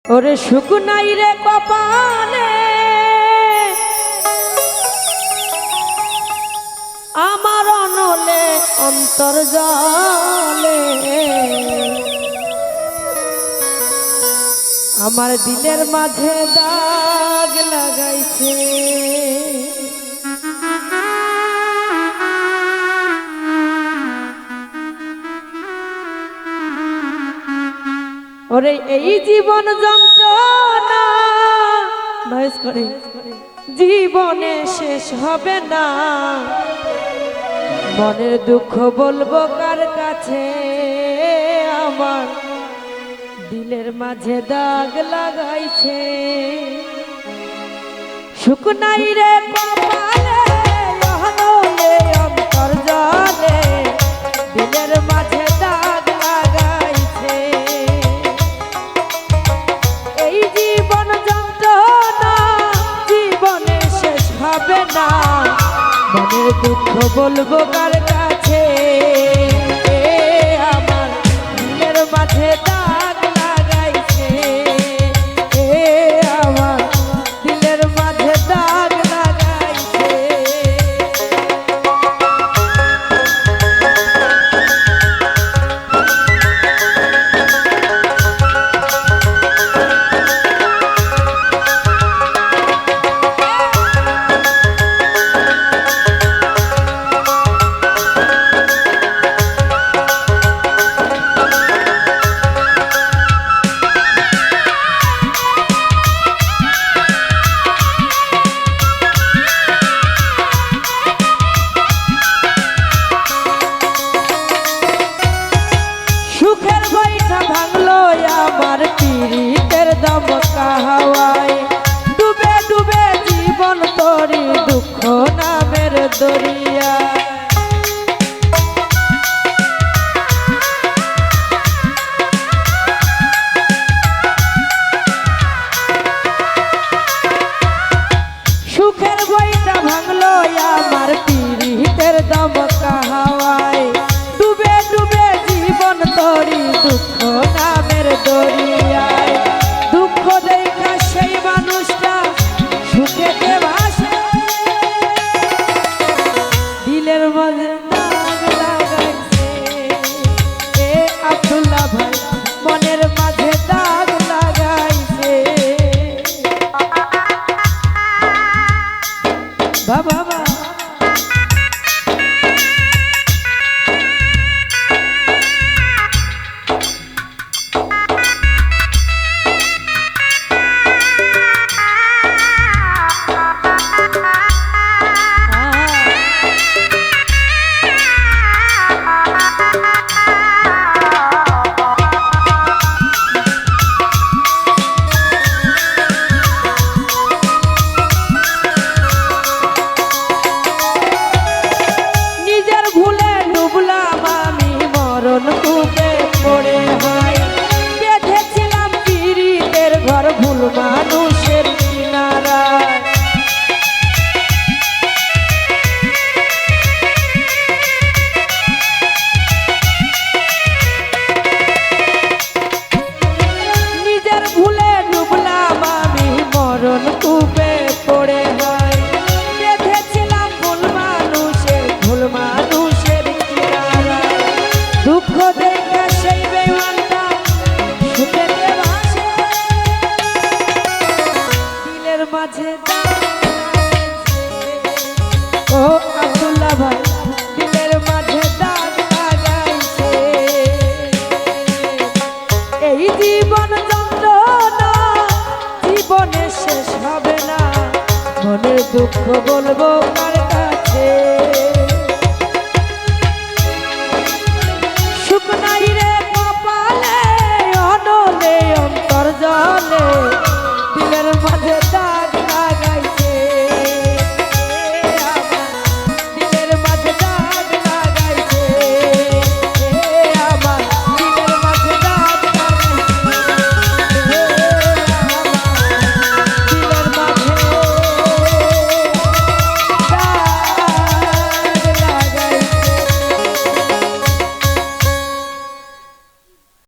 ওরে সুখ নাই রে কপালে আমার অনলে অন্তর জলে আমার দিলের মাঝে দাগ লাগাইছে ওরে এই জীবন যন্ত্রণা নয়েজ করে জীবনে শেষ হবে না মনের দুঃখ বলবো কার কাছে আমার দিলের মাঝে দাগ লাগাইছে সুখ নাই রে কপালে অহনলে অন্তর জলে দিলের মাঝে দাগ লাগাইছে এই জীবন যন্ত্রণা জীবনে শেষ হবে না মনের দুঃখ বলবো কার কাছে আমার দিলের মাঝে দাগ লাগাইছে আমার দিলের মাঝে দাগ লাগাইছে আমার পীড়িতের দমকা হাওয়ায় ডুবে ডুবে জীবন তরি দুঃখ নামের দরিয়া সুখের বইটা ভাঙলো আমার পীড়িতের দমকা হাওয়ায় ডুবে ডুবে জীবন তরি দুঃখ নামের দরিয়ায় দুঃখ দেখা সেই মানুষটা সুখেতে ভাসে দিলের মাঝে দাগ লাগাইছে এ আব্দুল্লাহ ভাই মনের মাঝে দাগ লাগাইছে বাবা কূপে পড়ে হয় বেঁধেছিলাম পীড়িতের ঘর ভুল মানুষের কিনারায় নিজের ভুলে ডুবলাম আমি মরণ কূপে পড়ে হয় বেঁধেছিলাম ভুল মানুষের কিনারায় দুঃখ দেখা সেই বেঈমানটা সুখেতে ভাসে দিলের মাঝে ও আব্দুল্লাহ ভাই দিলের মাঝে দাগ লাগাইছে এই জীবন যন্ত্রণা জীবনে শেষ হবে না মনের দুঃখ বলবো